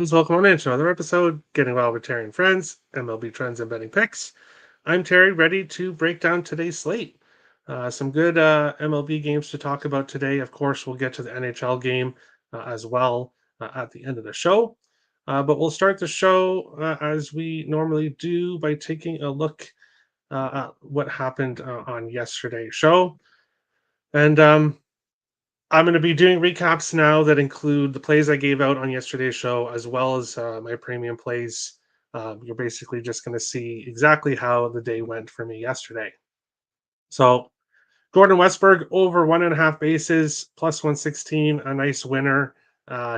friends. Welcome on in to another episode, Getting Wild with Terry and Friends, MLB Trends and Betting Picks. I'm Terry, ready to break down today's slate. Some good MLB games to talk about today. Of course, we'll get to the NHL game as well at the end of the show. But we'll start the show as we normally do by taking a look at what happened on yesterday's show. And I'm going to be doing recaps now that include the plays I gave out on yesterday's show, as well as my premium plays. You're basically just going to see exactly how the day went for me yesterday. So, Jordan Westberg over 1.5 bases, plus 116, a nice winner.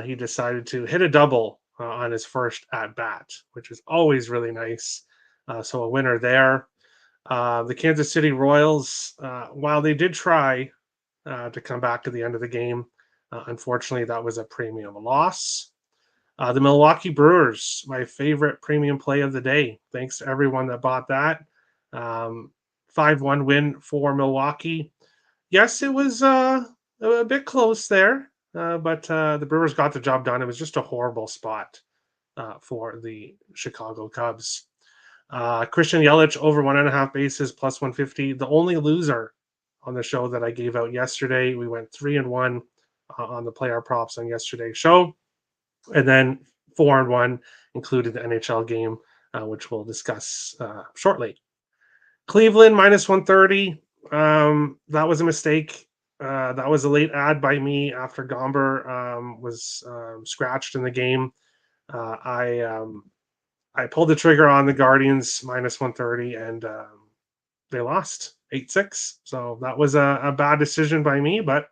He decided to hit a double on his first at bat, which is always really nice. So, a winner there. The Kansas City Royals, while they did try to come back to the end of the game. Unfortunately, that was a premium loss. The Milwaukee Brewers, my favorite premium play of the day. Thanks to everyone that bought that. 5-1 win for Milwaukee. Yes, it was a bit close there, but the Brewers got the job done. It was just a horrible spot for the Chicago Cubs. Christian Yelich over 1.5 bases, plus 150. The only loser on the show that I gave out yesterday. We went 3-1 on the player props on yesterday's show, and then 4-1 included the NHL game, which we'll discuss shortly. Cleveland minus 130. That was a mistake. That was a late ad by me after Gomber was scratched in the game. I pulled the trigger on the Guardians minus 130, and they lost 8-6. So that was a bad decision by me, but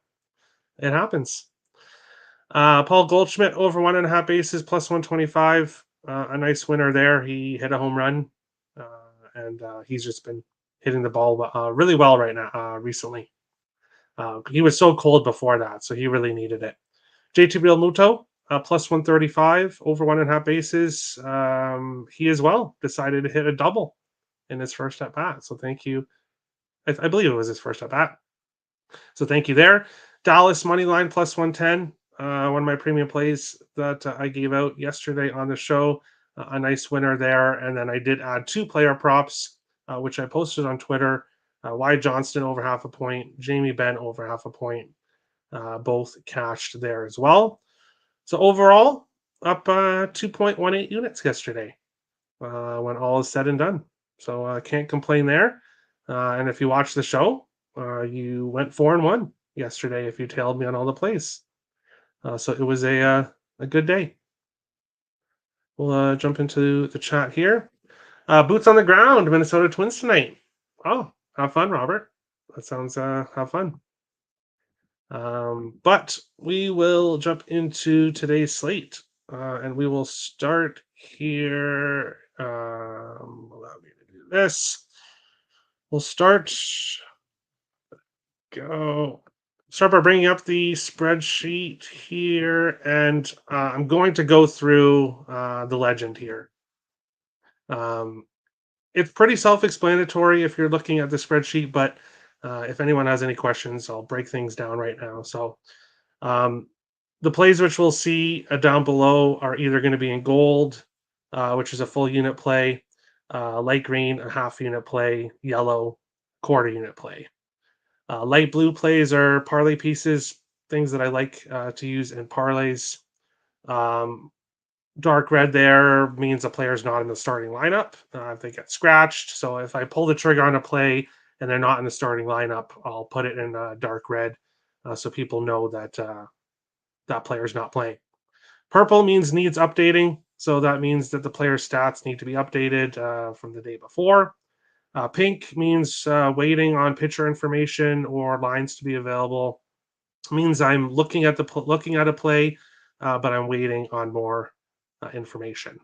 it happens. Paul Goldschmidt over 1.5 bases, plus 125. A nice winner there. He hit a home run, and he's just been hitting the ball really well right now, recently. He was so cold before that, so he really needed it. JT Realmuto, plus 135, over 1.5 bases. He as well decided to hit a double in his first at bat. So thank you. I believe it was his first at bat. So thank you there. Dallas money line plus 110. One of my premium plays that I gave out yesterday on the show. A nice winner there. And then I did add 2 player props, which I posted on Twitter. Wyatt Johnston over 0.5 point. Jamie Benn over 0.5 point. Both cashed there as well. So overall, up 2.18 units yesterday when all is said and done. So I can't complain there. And if you watch the show, you went 4-1 yesterday if you tailed me on all the plays. So it was a good day. We'll jump into the chat here. Boots on the ground, Minnesota Twins tonight. Oh, have fun, Robert. That sounds have fun. But we will jump into today's slate, and we will start here. Allow me to do this. We'll start by bringing up the spreadsheet here, and I'm going to go through the legend here. It's pretty self-explanatory if you're looking at the spreadsheet, but if anyone has any questions, I'll break things down right now. So the plays which we'll see down below are either going to be in gold, which is a full unit play, light green, a half unit play, yellow, quarter unit play. Light blue plays are parlay pieces, things that I like to use in parlays. Dark red there means a player's not in the starting lineup if they get scratched. So if I pull the trigger on a play and they're not in the starting lineup, I'll put it in dark red so people know that that player's not playing. Purple means needs updating. So that means that the player's stats need to be updated from the day before. Pink means waiting on pitcher information or lines to be available. It means I'm looking at a play, but I'm waiting on more information.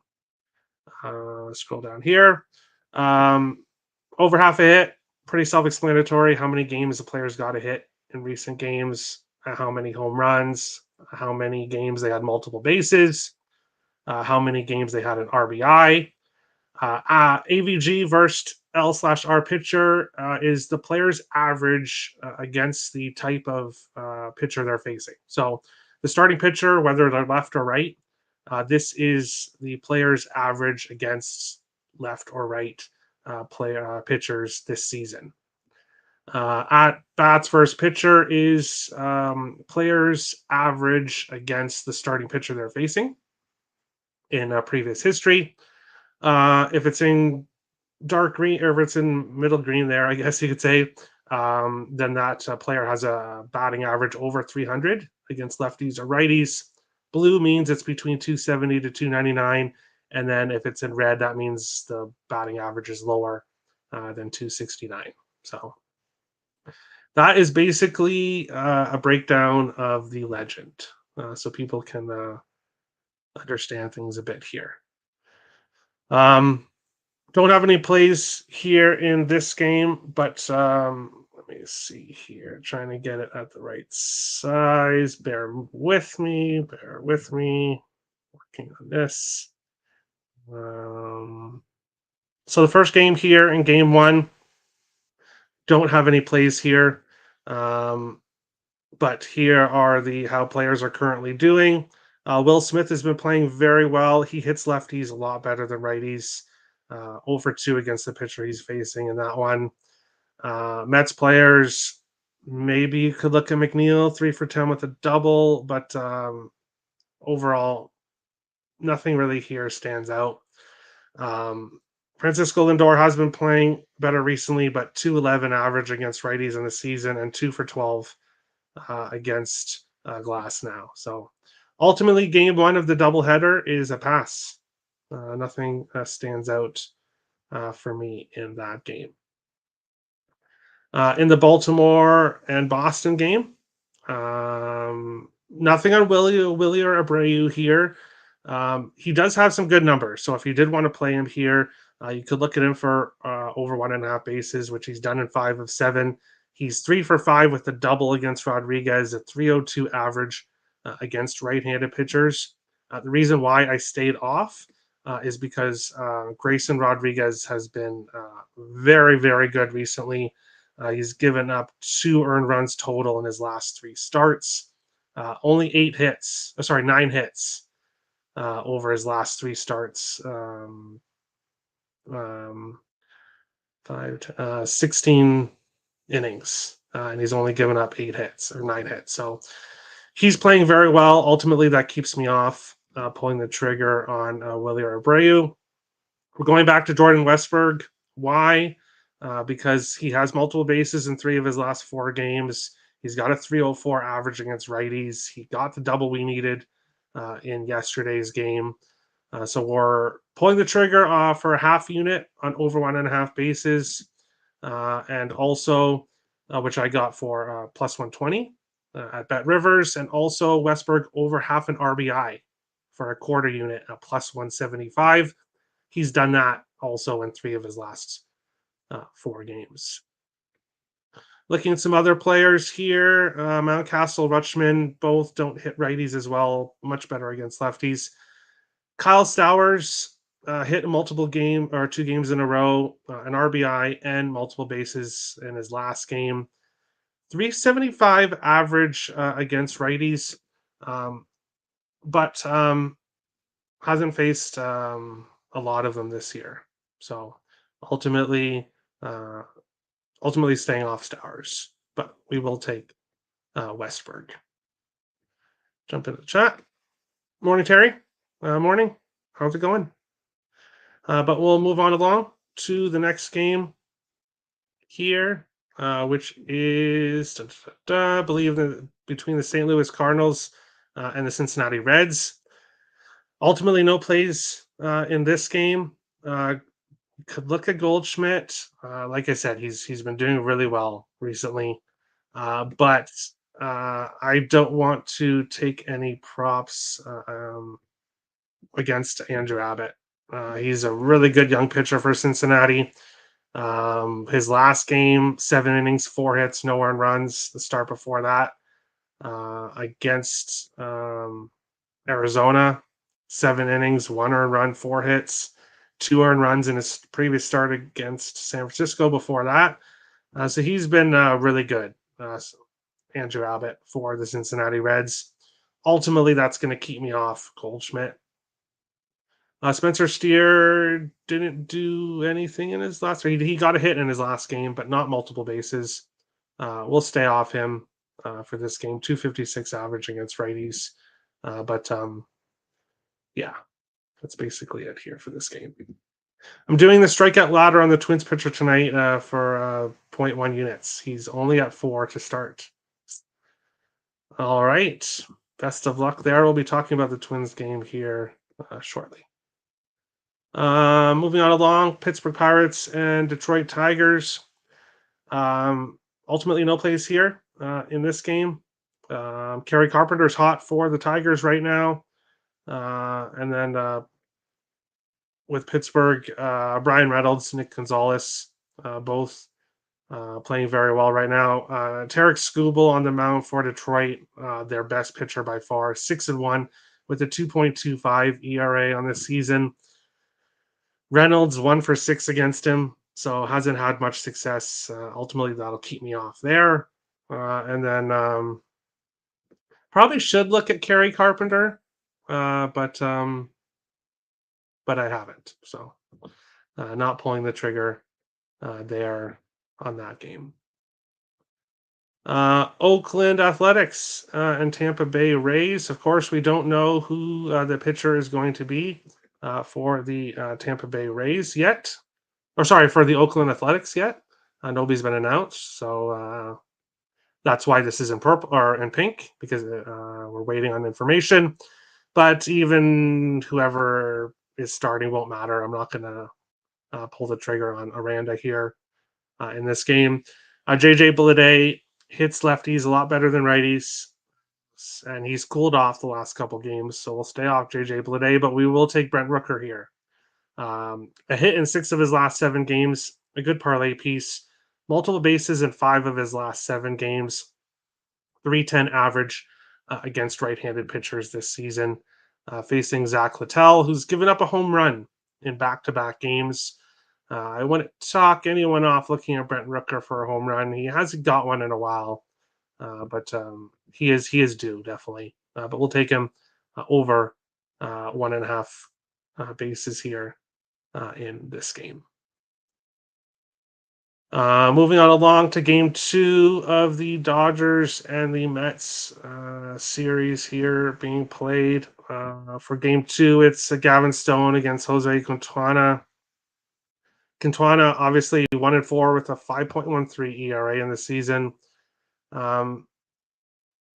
Scroll down here. Over half a hit, pretty self-explanatory. How many games the players got a hit in recent games, how many home runs, how many games they had multiple bases, how many games they had an RBI. AVG versus L/R pitcher is the player's average against the type of pitcher they're facing. So the starting pitcher, whether they're left or right, This is the player's average against left or right pitchers this season. At bats, first pitcher is players' average against the starting pitcher they're facing in previous history. If it's in dark green, or if it's in middle green there, I guess you could say, then that player has a batting average over 300 against lefties or righties. Blue means it's between 270 to 299. And then if it's in red, that means the batting average is lower than 269. So that is basically a breakdown of the legend, so people can understand things a bit here. Don't have any plays here in this game, but let me see here. Trying to get it at the right size. Bear with me. Bear with me. Working on this. So the first game here in game one, don't have any plays here. But here are the how players are currently doing. Will Smith has been playing very well. He hits lefties a lot better than righties. 0 2 against the pitcher he's facing in that one. Mets players, maybe you could look at McNeil, 3 for 10 with a double, but overall, nothing really here stands out. Francisco Lindor has been playing better recently, but 211 average against righties in the season and 2 for 12 against Glass now. So ultimately, game one of the doubleheader is a pass. Nothing stands out for me in that game. In the Baltimore and Boston game, nothing on Willie or Abreu here. He does have some good numbers, so if you did want to play him here, you could look at him for over 1.5 bases, which he's done in 5 of 7. He's 3 for 5 with the double against Rodriguez, a 302 average against right-handed pitchers. The reason why I stayed off is because Grayson Rodriguez has been very, very good recently. He's given up 2 earned runs total in his last 3 starts. Only 9 hits over his last 3 starts. 16 innings, and he's only given up 8 hits or 9 hits. So he's playing very well. Ultimately, that keeps me off pulling the trigger on Willie or Abreu. We're going back to Jordan Westburg. Why? Because he has multiple bases in 3 of his last 4 games. He's got a 304 average against righties. He got the double we needed in yesterday's game. So we're pulling the trigger for a half unit on over 1.5 bases. And also, which I got for plus 120 at Bet Rivers. And also Westburg over half an RBI for a quarter unit at plus 175. He's done that also in 3 of his last 4 games. Looking at some other players here, Mountcastle, Rutschman, both don't hit righties as well, much better against lefties. Kyle Stowers hit multiple 2 games in a row, an RBI and multiple bases in his last game. 375 average against righties, but hasn't faced a lot of them this year. So ultimately staying off Stowers, but we will take Westburg. Jump into the chat. Morning, Terry. Morning. How's it going? But we'll move on along to the next game here, which is, I believe, between the St. Louis Cardinals and the Cincinnati Reds. Ultimately, no plays in this game. Could look at Goldschmidt. Like I said, he's been doing really well recently, but I don't want to take any props against Andrew Abbott. He's a really good young pitcher for Cincinnati. His last game, 7 innings, 4 hits, no earned runs. The start before that against Arizona, 7 innings, 1 earned run, 4 hits, 2 earned runs in his previous start against San Francisco before that. So he's been really good, Andrew Abbott, for the Cincinnati Reds. Ultimately, that's going to keep me off Goldschmidt. Spencer Steer didn't do anything in his last. He got a hit in his last game, but not multiple bases. We'll stay off him for this game. 256 average against righties, but yeah, that's basically it here for this game. I'm doing the strikeout ladder on the Twins pitcher tonight for 0.1 units. He's only at 4 to start. All right. Best of luck there. We'll be talking about the Twins game here shortly. Moving on along, Pittsburgh Pirates and Detroit Tigers. Ultimately, no plays here in this game. Kerry Carpenter's hot for the Tigers right now. And then with Pittsburgh, Brian Reynolds, Nick Gonzalez, both playing very well right now. Tarek Skubal on the mound for Detroit, their best pitcher by far, 6-1 with a 2.25 ERA on the season. Reynolds 1 for 6 against him, so hasn't had much success. Ultimately, that'll keep me off there. And then probably should look at Kerry Carpenter, but I haven't. So not pulling the trigger there on that game. Oakland Athletics and Tampa Bay Rays. Of course, we don't know who the pitcher is going to be for the Tampa Bay Rays yet. Or sorry, for the Oakland Athletics yet. Nobody's been announced, so that's why this is in purple or in pink, because we're waiting on information. But even whoever is starting won't matter. I'm not going to pull the trigger on Aranda here in this game. JJ Bleday hits lefties a lot better than righties, and he's cooled off the last couple games, so we'll stay off JJ Bleday, but we will take Brent Rooker here. A hit in 6 of his last 7 games, a good parlay piece, multiple bases in 5 of his last 7 games, 310 average against right-handed pitchers this season, facing Zach Littell, who's given up a home run in back-to-back games. I wouldn't talk anyone off looking at Brent Rooker for a home run. He hasn't got one in a while, but he is due, definitely. But we'll take him over 1.5 bases here in this game. Moving on along to game 2 of the Dodgers and the Mets series here being played. For game 2, it's Gavin Stone against Jose Quintana. Quintana, obviously 1-4 with a 5.13 ERA in the season.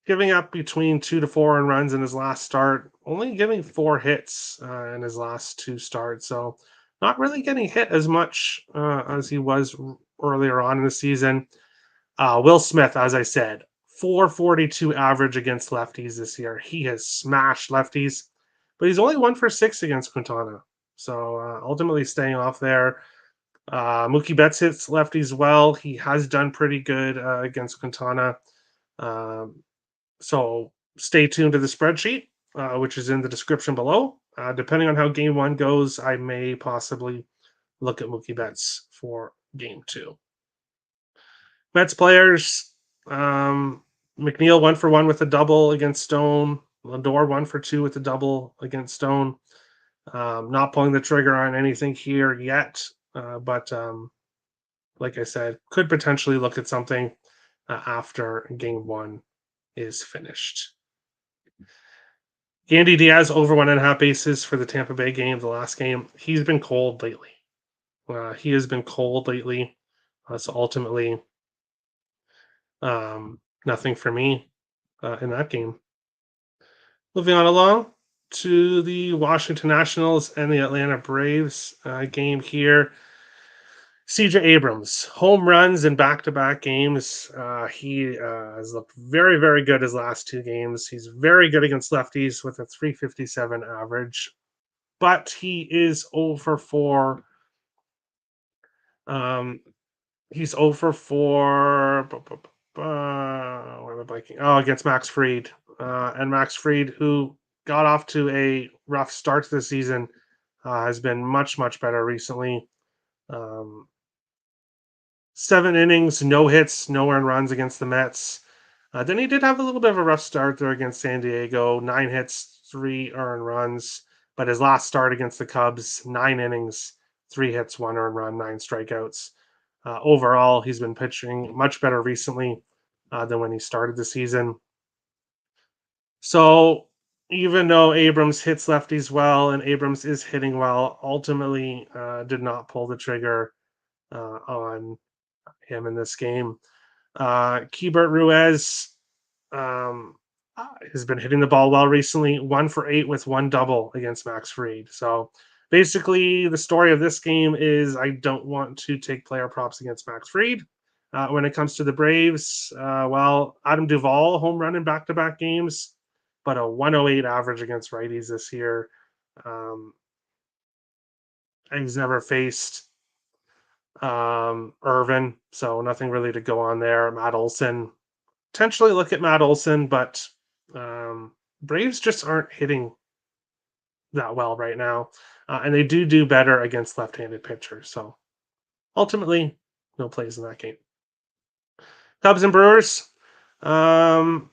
Giving up between 2 to 4 in runs in his last start, only giving 4 hits in his last 2 starts. So not really getting hit as much as he was earlier on in the season. Will Smith, as I said, 442 average against lefties this year. He has smashed lefties, but he's only 1 for 6 against Quintana. So ultimately staying off there. Mookie Betts hits lefties well. He has done pretty good against Quintana. So stay tuned to the spreadsheet, which is in the description below. Depending on how game 1 goes, I may possibly look at Mookie Betts for game 2. Mets players, McNeil 1 for 1 with a double against Stone. Lindor 1 for 2 with a double against Stone. Not pulling the trigger on anything here yet. But like I said, could potentially look at something after game 1 is finished. Yandy Diaz over 1.5 bases for the Tampa Bay game, the last game. He's been cold lately. He has been cold lately. So ultimately, nothing for me in that game. Moving on along to the Washington Nationals and the Atlanta Braves game here. CJ Abrams, home runs in back-to-back games. He has looked very, very good his last 2 games. He's very good against lefties with a 357 average, but he is over for. He's over for. Where am I blanking? Oh, against Max Fried, and Max Fried, who got off to a rough start to the season, has been much, much better recently. 7 innings, no hits, no earned runs against the Mets. Then he did have a little bit of a rough start there against San Diego. 9 hits, 3 earned runs. But his last start against the Cubs, 9 innings, 3 hits, 1 earned run, 9 strikeouts. Overall, he's been pitching much better recently than when he started the season. So even though Abrams hits lefties well and Abrams is hitting well, ultimately did not pull the trigger on him in this game. Keibert Ruiz um, has been hitting the ball well recently, 1 for 8 with 1 double against Max Fried. So basically, the story of this game is I don't want to take player props against Max Fried. When it comes to the Braves, well, Adam Duvall home run in back-to-back games, but a 108 average against righties this year. Um, he's never faced Irvin, so nothing really to go on there. Matt Olson, potentially look at Matt Olson, but Braves just aren't hitting that well right now, and they do better against left-handed pitchers. So ultimately, no plays in that game. Cubs and Brewers, um,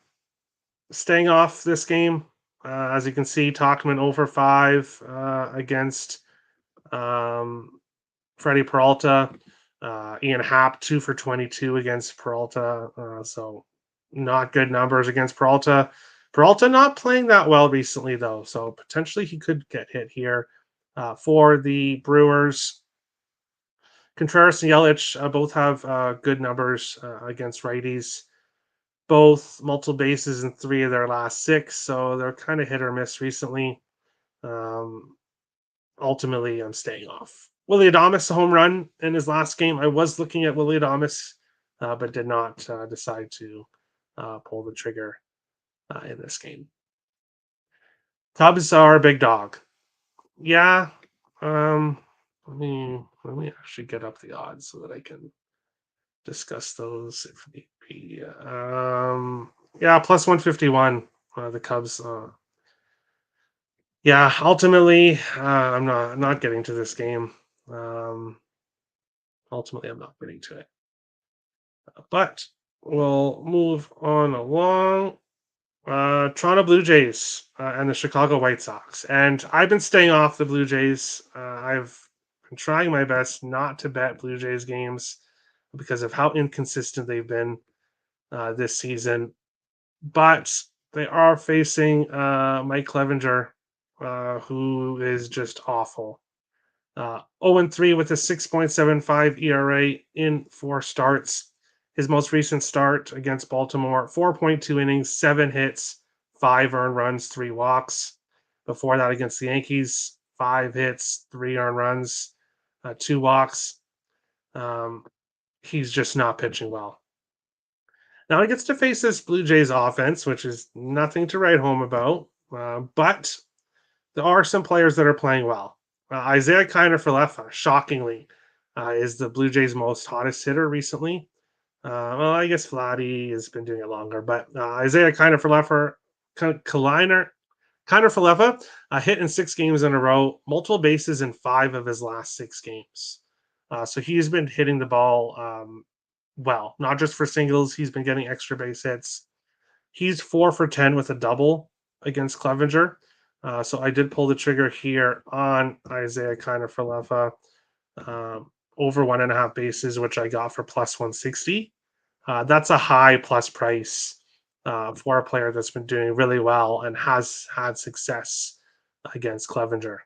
staying off this game. As you can see, Talkman over 5 against um, Freddie Peralta. Ian Happ 2 for 22 against Peralta. So not good numbers against Peralta. Peralta not playing that well recently though, so potentially he could get hit here. For the Brewers, Contreras and Yelich both have good numbers against righties. Both multiple bases in 3 of their last 6, so they're kind of hit or miss recently. Um, Ultimately, I'm staying off. Willie Adames, a home run in his last game. I was looking at Willie Adames, but did not decide to pull the trigger in this game. Cubs are a big dog. Yeah. Let me actually get up the odds so that I can discuss those if need be. Yeah, plus 151. The Cubs. Yeah, ultimately, I'm not getting to this game. Um, Ultimately, I'm not getting to it. But we'll move on along. Toronto Blue Jays and the Chicago White Sox. And I've been staying off the Blue Jays. I've been trying my best not to bet Blue Jays games because of how inconsistent they've been this season. But they are facing Mike Clevenger, who is just awful. 0-3 with a 6.75 ERA in 4 starts. His most recent start against Baltimore, 4.2 innings, 7 hits, 5 earned runs, 3 walks. Before that, against the Yankees, 5 hits, 3 earned runs, 2 walks. Um, he's just not pitching well. Now he gets to face this Blue Jays offense, which is nothing to write home about. But there are some players that are playing well. Isaiah Kiner Falefa, shockingly, is the Blue Jays' most hottest hitter recently. Well, I guess Vladdy has been doing it longer, but Isaiah Kiner Falefa hit in 6 games in a row, multiple bases in 5 of his last 6 games. So he's been hitting the ball well, not just for singles. He's been getting extra base hits. He's 4 for 10 with a double against Clevenger. So I did pull the trigger here on Isaiah Kiner Falefa over 1.5 bases, which I got for plus 160. That's a high plus price for a player that's been doing really well and has had success against Clevenger.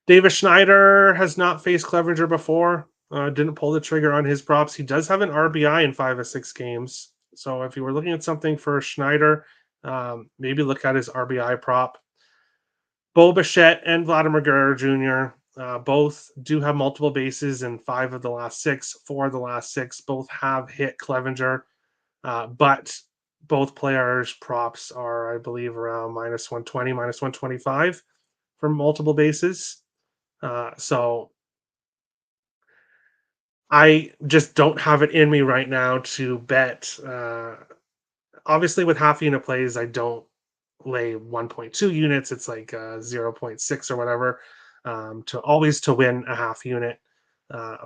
Davis Schneider has not faced Clevenger before. Didn't pull the trigger on his props. He does have an RBI in 5 of 6 games. So if you were looking at something for Schneider, maybe look at his RBI prop. Bo Bichette and Vladimir Guerrero Jr. Both do have multiple bases in 5 of the last 6. 4 of the last 6 both have hit Clevenger, but both players' props are, I believe, around minus 120, minus 125 for multiple bases. So I just don't have it in me right now to bet. Obviously, with half unit plays, I don't lay 1.2 units. It's like 0.6 or whatever to win a half unit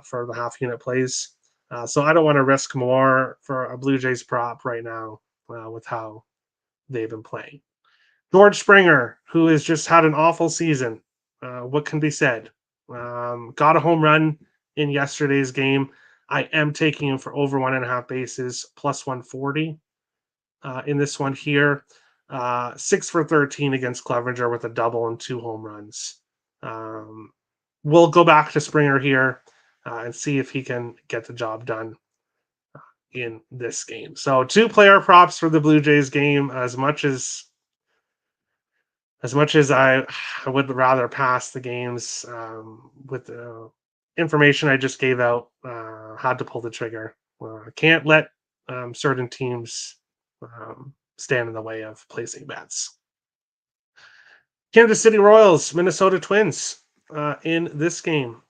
for the half unit plays. So I don't want to risk more for a Blue Jays prop right now with how they've been playing. George Springer, who has just had an awful season. What can be said? Got a home run in yesterday's game. I am taking him for over 1.5 bases, plus 140 in this one here. 6 for 13 against Clevenger with a double and 2 home runs. We'll go back to Springer here and see if he can get the job done in this game. So 2 player props for the Blue Jays game. As much as I would rather pass the games with the information I just gave out, had to pull the trigger. Can't let certain teams stand in the way of placing bets. Kansas City Royals, Minnesota Twins. In this game,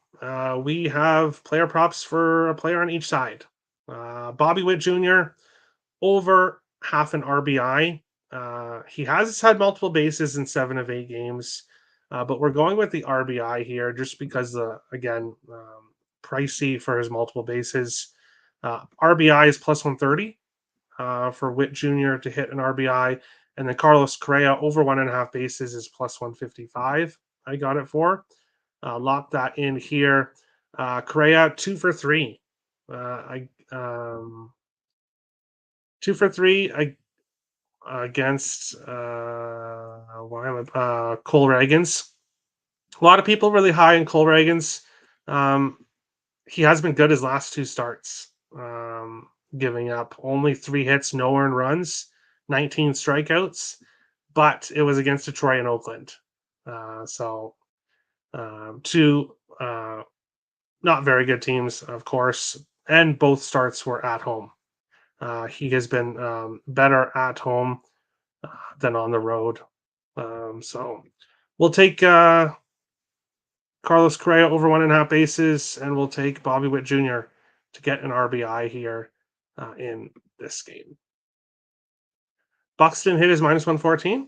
we have player props for a player on each side. Bobby Witt Jr. over half an RBI. He has had multiple bases in 7 of 8 games, but we're going with the RBI here just because pricey for his multiple bases. RBI is plus 130 for Witt Jr. to hit an RBI, and then Carlos Correa over 1.5 bases is plus 155. I got it for. Lock that in here. Correa 2 for 3. 2 for 3. Against Cole Ragans. A lot of people really high in Cole Ragans. He has been good his last 2 starts, giving up only 3 hits, no earned runs, 19 strikeouts, but it was against Detroit and Oakland. Two not very good teams, of course, and both starts were at home. He has been better at home than on the road. So we'll take Carlos Correa over 1.5 bases, and we'll take Bobby Witt Jr. to get an RBI here in this game. Buxton hit his minus 114.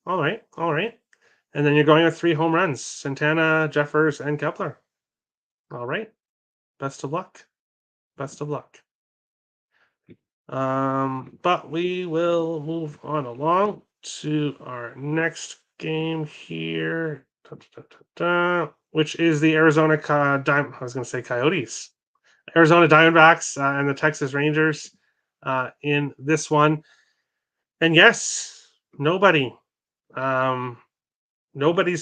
All right. And then you're going with 3 home runs: Santana, Jeffers, and Kepler. All right. Best of luck. But we will move on along to our next game here, which is the Arizona Coyotes, Arizona Diamondbacks, and the Texas Rangers in this one. And yes, nobody's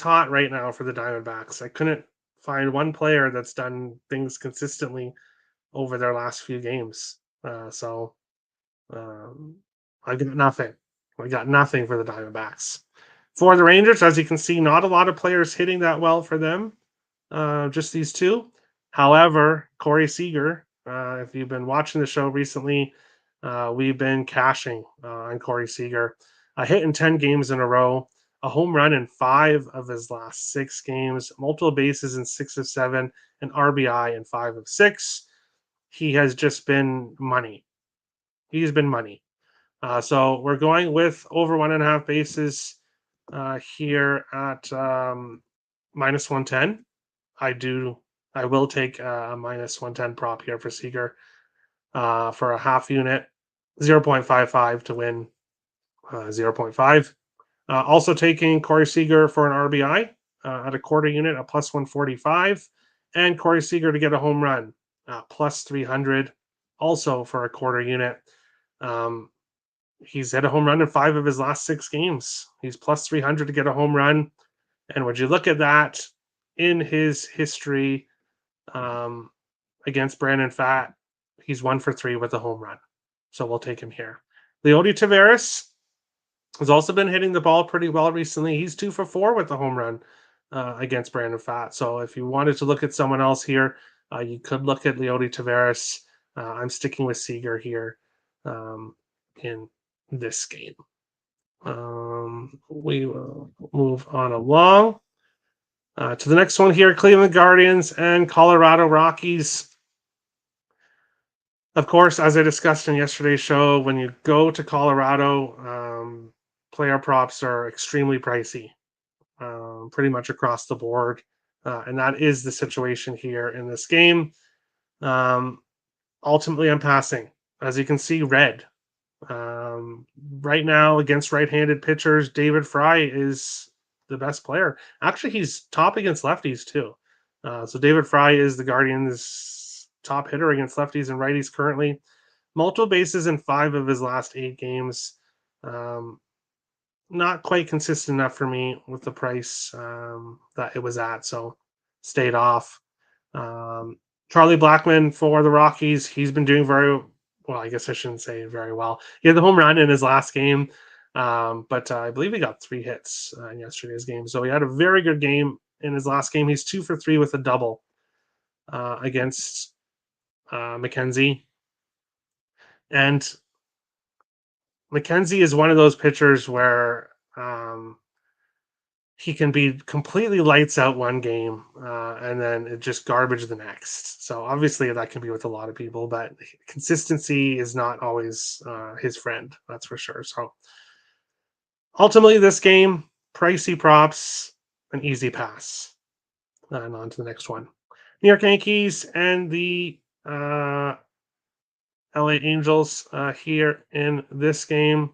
hot right now for the Diamondbacks. I couldn't find one player that's done things consistently over their last few games. I got nothing. I got nothing for the Diamondbacks. For the Rangers, as you can see, not a lot of players hitting that well for them. Just these 2. However, Corey Seager, if you've been watching the show recently, we've been cashing on Corey Seager. Hit in 10 games in a row, a home run in 5 of his last 6 games, multiple bases in 6 of 7, an RBI in 5 of 6. He has just been money. He's been money. So we're going with over 1.5 bases here at minus 110. I will take a minus 110 prop here for Seager for a half unit, 0.55 to win 0.5. Also taking Corey Seager for an RBI at a quarter unit, a plus 145, and Corey Seager to get a home run, plus 300, also for a quarter unit. He's hit a home run in 5 of his last 6 games. He's plus 300 to get a home run. And would you look at that in his history against Brandon Pfaadt, he's 1 for 3 with a home run. So we'll take him here. Leody Taveras has also been hitting the ball pretty well recently. He's 2 for 4 with a home run against Brandon Pfaadt. So if you wanted to look at someone else here, you could look at Leody Taveras. I'm sticking with Seager here in this game. We will move on along to the next one here, Cleveland Guardians and Colorado Rockies. Of course, as I discussed in yesterday's show, when you go to Colorado, player props are extremely pricey, pretty much across the board. And that is the situation here in this game. Ultimately, I'm passing. As you can see, red. Right now, against right-handed pitchers, David Fry is the best player. Actually, he's top against lefties too. So David Fry is the Guardians' top hitter against lefties and righties currently. Multiple bases in 5 of his last 8 games. Um, Not quite consistent enough for me with the price that it was at, so stayed off. Um, Charlie Blackmon for the Rockies, he's been doing very well. I guess I shouldn't say very well. He had the home run in his last game, but I believe he got 3 hits in yesterday's game. So he had a very good game in his last game. He's 2 for 3 with a double against McKenzie. And McKenzie is one of those pitchers where he can be completely lights out one game and then it just garbage the next. So obviously that can be with a lot of people, but consistency is not always his friend. That's for sure. So ultimately, this game, pricey props, an easy pass. And on to the next one. New York Yankees and the LA Angels here in this game.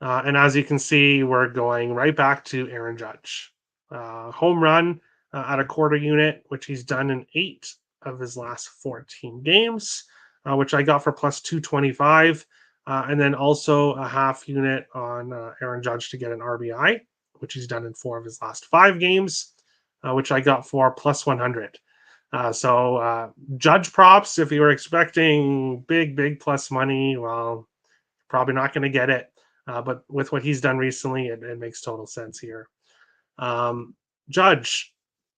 And as you can see, we're going right back to Aaron Judge. Home run at a quarter unit, which he's done in 8 of his last 14 games, which I got for plus 225. And then also a half unit on Aaron Judge to get an RBI, which he's done in 4 of his last 5 games, which I got for plus 100. So Judge props, if you were expecting big plus money, well, probably not going to get it. But with what he's done recently, it makes total sense here. Judge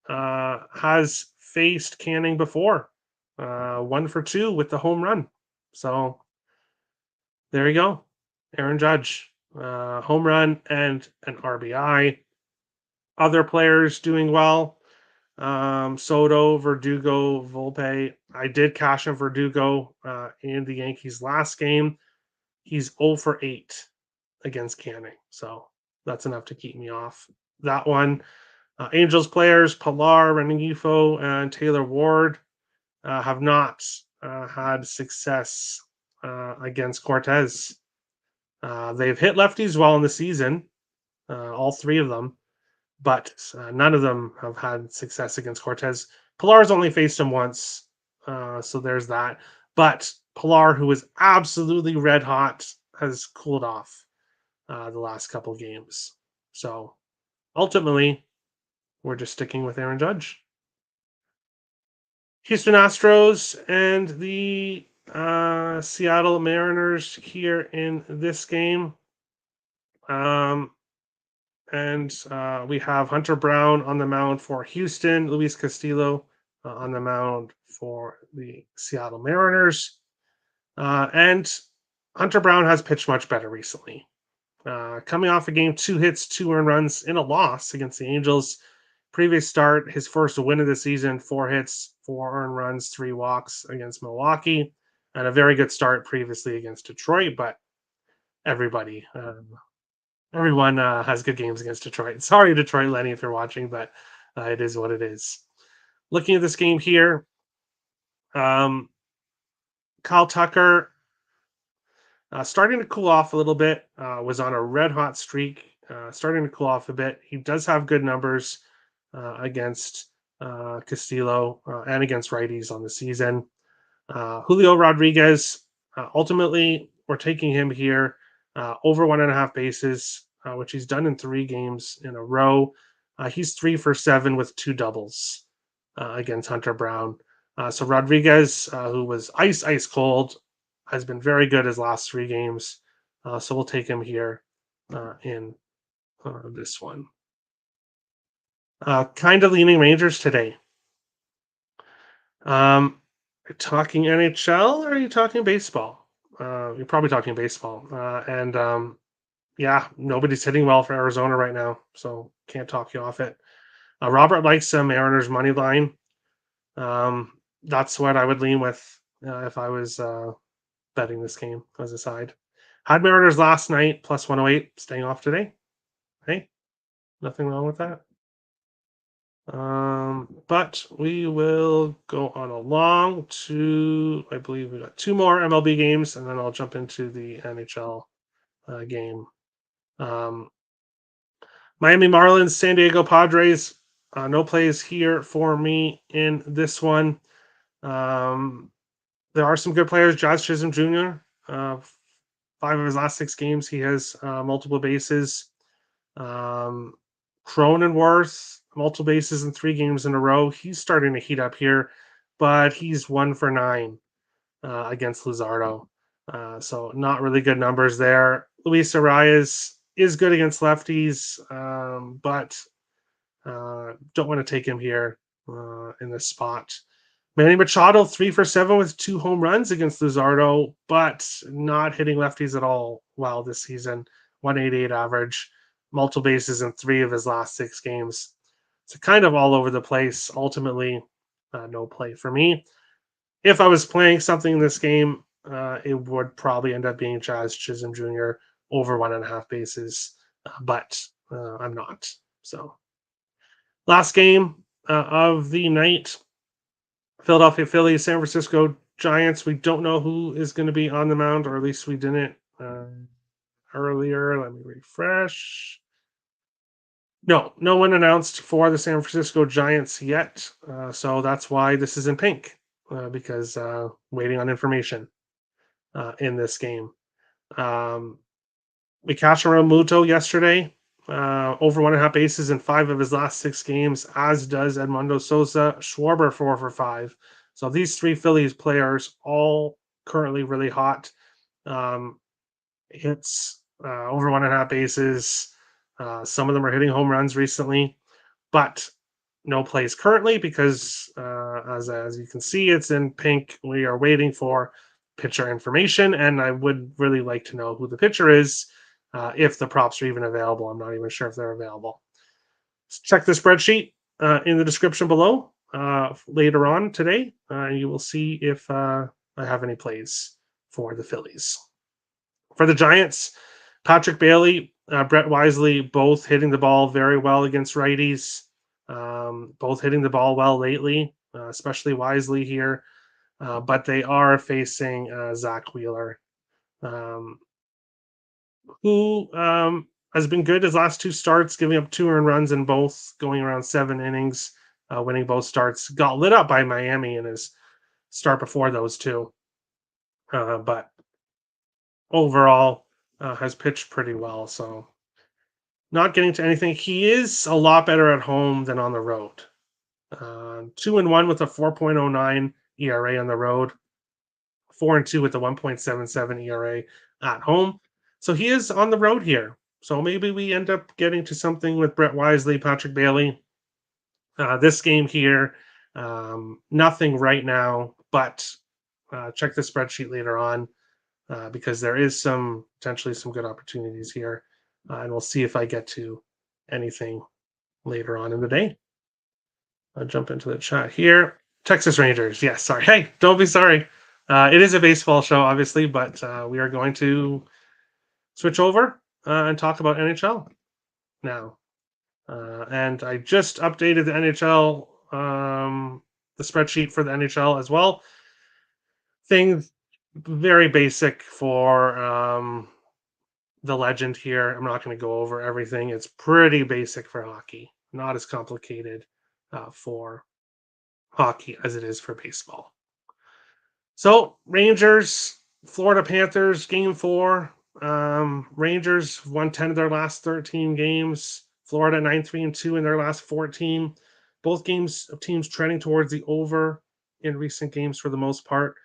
has faced Canning before, 1 for 2 with the home run. So there you go. Aaron Judge, home run and an RBI. Other players doing well. Soto, Verdugo, Volpe. I did cash in Verdugo in the Yankees' last game. He's 0 for 8 against Canning. So that's enough to keep me off that one. Angels players, Pilar, Reningifo, and Taylor Ward have not had success against Cortez. They've hit lefties well in the season, all 3 of them, but none of them have had success against Cortez. Pilar's only faced him once, so there's that. But Pilar, who was absolutely red hot, has cooled off the last couple games. So ultimately, we're just sticking with Aaron Judge. Houston Astros and the Seattle Mariners here in this game. And we have Hunter Brown on the mound for Houston, Luis Castillo on the mound for the Seattle Mariners. And Hunter Brown has pitched much better recently. Coming off a game, 2 hits, 2 earned runs in a loss against the Angels. Previous start, his first win of the season, 4 hits, 4 earned runs, 3 walks against Milwaukee, and a very good start previously against Detroit. But everyone has good games against Detroit. Sorry, Detroit, Lenny, if you're watching, but it is what it is. Looking at this game here, Kyle Tucker starting to cool off a little bit, was on a red hot streak, starting to cool off a bit. He does have good numbers against Castillo and against righties on the season. Julio Rodriguez, ultimately, we're taking him here over 1.5 bases, which he's done in 3 games in a row. He's 3 for 7 with 2 doubles against Hunter Brown. So Rodriguez, who was ice cold, has been very good his last 3 games. So we'll take him here in this one. Kind of leaning Rangers today. Talking NHL or are you talking baseball? You're probably talking baseball. Yeah, nobody's hitting well for Arizona right now, so can't talk you off it. Robert likes Mariners money line. That's what I would lean with if I was betting this game as a side. Had Mariners last night plus 108, staying off today. Hey, nothing wrong with that. But we will go on along to, I believe we got two more MLB games, and then I'll jump into the NHL game. Um, Miami Marlins, San Diego Padres. No plays here for me in this one. Um, there are some good players. Josh Chisholm Jr. Five of his last six games, he has multiple bases. Um, Cronenworth, multiple bases in three games in a row. He's starting to heat up here, but he's 1 for 9 against Luzardo. So not really good numbers there. Luis Arias is good against lefties, but don't want to take him here in this spot. Manny Machado, 3 for 7 with 2 home runs against Luzardo, but not hitting lefties at all well this season. 188 average, multiple bases in three of his last six games. So kind of all over the place. Ultimately, no play for me. If I was playing something in this game, it would probably end up being Jazz Chisholm Jr. over 1.5 bases, but I'm not. So last game of the night, Philadelphia Phillies, San Francisco Giants. We don't know who is going to be on the mound, or at least we didn't earlier. Let me refresh. No one announced for the San Francisco Giants yet. So that's why this is in pink, because waiting on information in this game. We cashed around Muto yesterday, over 1.5 bases in 5 of his last 6 games, as does Edmundo Sosa. Schwarber 4 for 5. So these three Phillies players all currently really hot. Hits over 1.5 bases. Some of them are hitting home runs recently, but no plays currently because, as you can see, it's in pink. We are waiting for pitcher information, and I would really like to know who the pitcher is, if the props are even available. I'm not even sure if they're available. Check the spreadsheet in the description below later on today. You will see if I have any plays for the Phillies. For the Giants, Patrick Bailey, Brett Wisely, both hitting the ball very well against righties. Both hitting the ball well lately, especially Wisely here. But they are facing Zach Wheeler, um, who has been good his last 2 starts, giving up 2 earned runs in both, going around 7 innings, winning both starts. Got lit up by Miami in his start before those two. But overall, has pitched pretty well. So not getting to anything. He is a lot better at home than on the road. 2-1 with a 4.09 ERA on the road, 4-2 with a 1.77 ERA at home. So he is on the road here. So maybe we end up getting to something with Brett Wisely, Patrick Bailey. This game here, nothing right now, but check the spreadsheet later on because there is potentially some good opportunities here. And we'll see if I get to anything later on in the day. I'll jump into the chat here. Texas Rangers. Yes, sorry. Hey, don't be sorry. It is a baseball show, obviously, but we are going to switch over and talk about NHL now. And I just updated the NHL, the spreadsheet for the NHL as well. Things very basic for the legend here. I'm not going to go over everything. It's pretty basic for hockey, not as complicated for hockey as it is for baseball. So, Rangers, Florida Panthers, game 4. Rangers won 10 of their last 13 games. Florida 9-3-2 in their last 14. Both games of teams trending towards the over in recent games for the most part.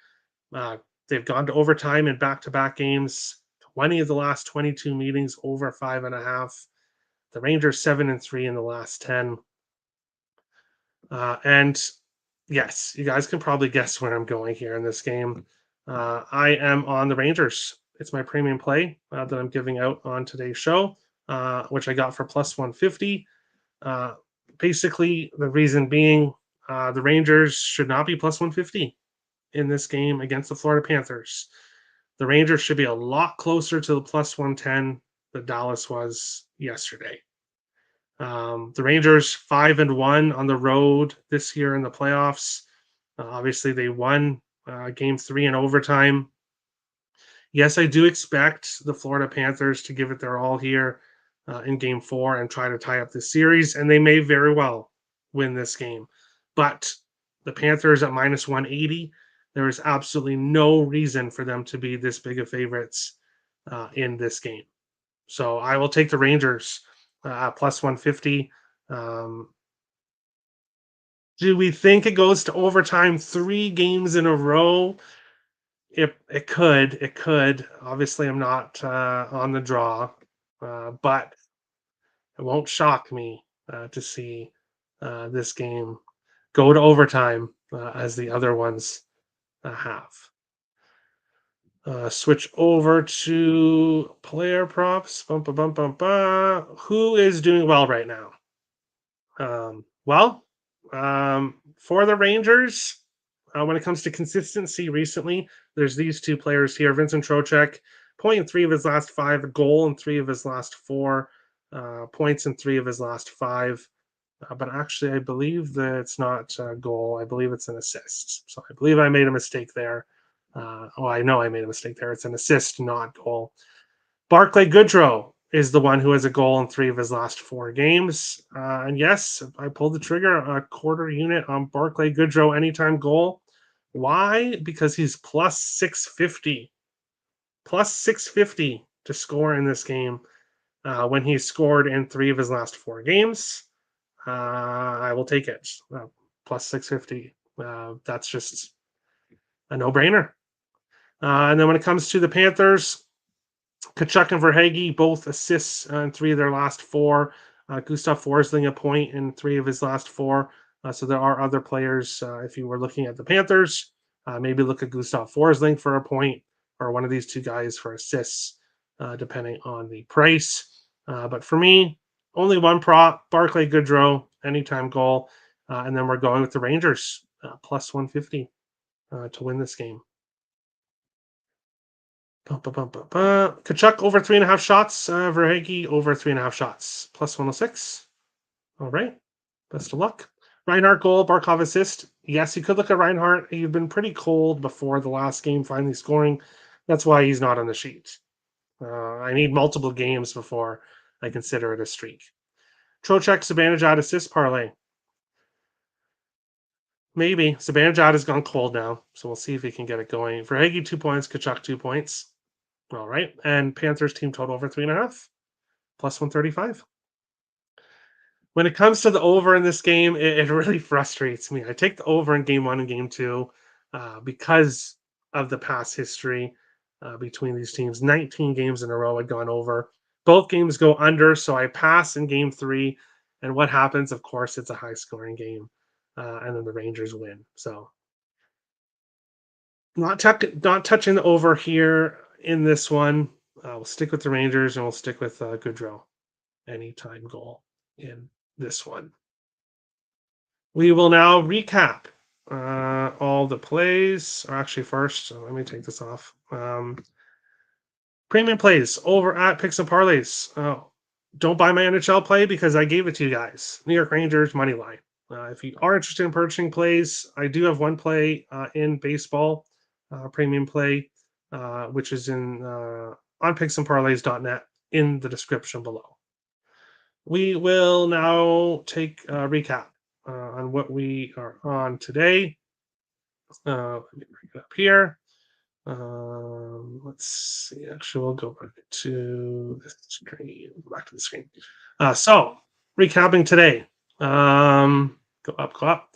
They've gone to overtime in back-to-back games. 20 of the last 22 meetings over 5.5. The Rangers 7-3 in the last 10. And yes, you guys can probably guess where I'm going here in this game. I am on the Rangers. It's my premium play that I'm giving out on today's show, which I got for plus 150. Basically, the reason being the Rangers should not be plus 150 in this game against the Florida Panthers. The Rangers should be a lot closer to the plus 110 that Dallas was yesterday. The Rangers 5-1 on the road this year in the playoffs. Obviously, they won Game 3 in overtime. Yes, I do expect the Florida Panthers to give it their all here in Game 4 and try to tie up this series, and they may very well win this game. But the Panthers at -180, there is absolutely no reason for them to be this big of favorites in this game. So I will take the Rangers plus 150. Um, do we think it goes to overtime 3 games in a row? It could. Obviously, I'm not on the draw, but it won't shock me to see this game go to overtime as the other ones have. Switch over to player props. Bum, ba, bum, bum, ba. Who is doing well right now? Well, for the Rangers, when it comes to consistency recently, there's these two players here. Vincent Trocheck, point in 3 of his last 5, a goal in 3 of his last 4, points in 3 of his last 5. But actually, I believe that it's not a goal. I believe it's an assist. So I believe I made a mistake there. I know I made a mistake there. It's an assist, not goal. Barclay Goodrow is the one who has a goal in 3 of his last 4 games. And yes, I pulled the trigger, a quarter unit on Barclay Goodrow anytime goal. Why? Because he's plus 650. Plus 650 to score in this game when he's scored in 3 of his last 4 games. I will take it. Plus 650. That's just a no brainer. And then when it comes to the Panthers, Kachuk and Verhaeghe both assists in 3 of their last 4. Gustav Forsling a point in 3 of his last 4. So there are other players. If you were looking at the Panthers, maybe look at Gustav Forsling for a point or one of these two guys for assists, depending on the price. But for me, only one prop: Barclay Goodrow, anytime goal, and then we're going with the Rangers plus 150 to win this game. Kachuk over 3.5 shots. Verhaeghe over 3.5 shots. Plus 106. All right. Best of luck. Reinhardt goal, Barkov assist. Yes, you could look at Reinhardt. You've been pretty cold before the last game finally scoring. That's why he's not on the sheet. I need multiple games before I consider it a streak. Trocheck, Zibanejad assist parlay. Maybe. Zibanejad has gone cold now, so we'll see if he can get it going. Verhaeghe 2 points, Kachuk 2 points. All right. And Panthers team total over 3.5, plus 135. When it comes to the over in this game, it really frustrates me. I take the over in game 1 and game 2 because of the past history between these teams. 19 games in a row had gone over. Both games go under, so I pass in game 3. And what happens? Of course, it's a high scoring game. And then the Rangers win. So not touching the over here in this one. We'll stick with the Rangers and we'll stick with Goodrow. Anytime goal in this one. We will now recap all the plays. Or actually, first, let me take this off. Premium plays over at Picks and Parlays. Don't buy my NHL play because I gave it to you guys. New York Rangers money line. If you are interested in purchasing plays, I do have one play in baseball, premium play, which is in on picksandparlays.net in the description below. We will now take a recap on what we are on today. Let me bring it up here. Let's see. Actually, we'll go back to the screen. Back to the screen. So, recapping today. Go up, go up.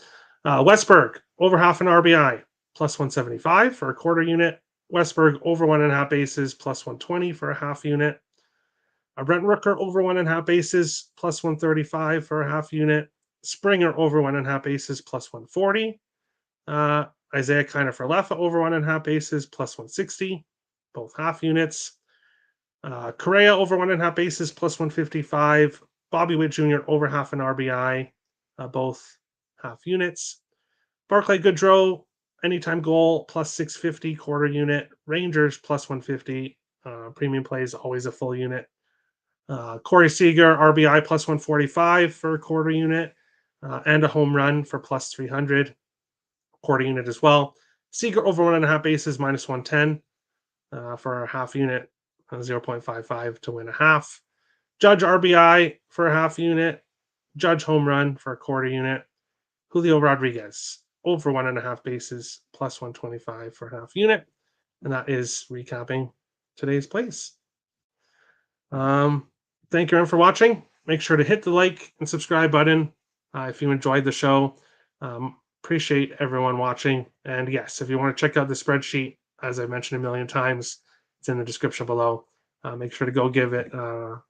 Westberg, over half an RBI, plus 175 for a quarter unit. Westberg, over 1.5 bases, plus 120 for a half unit. Brent Rooker, over 1.5 bases, plus 135 for a half unit. Springer, over 1.5 bases, plus 140. Isaiah Kiner-Falefa, over 1.5 bases, plus 160, both half units. Correa, over 1.5 bases, plus 155. Bobby Witt Jr., over half an RBI, both half units. Barclay Goodrow, anytime goal, plus 650, quarter unit. Rangers, plus 150. Premium plays, always a full unit. Corey Seager, RBI plus 145 for a quarter unit, and a home run for plus 300, quarter unit as well. Seager over 1.5 bases minus 110 for a half unit, 0.55 to win a half. Judge RBI for a half unit, Judge home run for a quarter unit. Julio Rodriguez over 1.5 bases plus 125 for a half unit. And that is recapping today's plays. Thank you everyone for watching. Make sure to hit the like and subscribe button if you enjoyed the show. Appreciate everyone watching. And yes, if you want to check out the spreadsheet, as I mentioned a million times, it's in the description below. Make sure to go give it a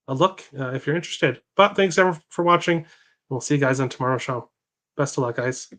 look if you're interested. But thanks everyone for watching. We'll see you guys on tomorrow's show. Best of luck, guys.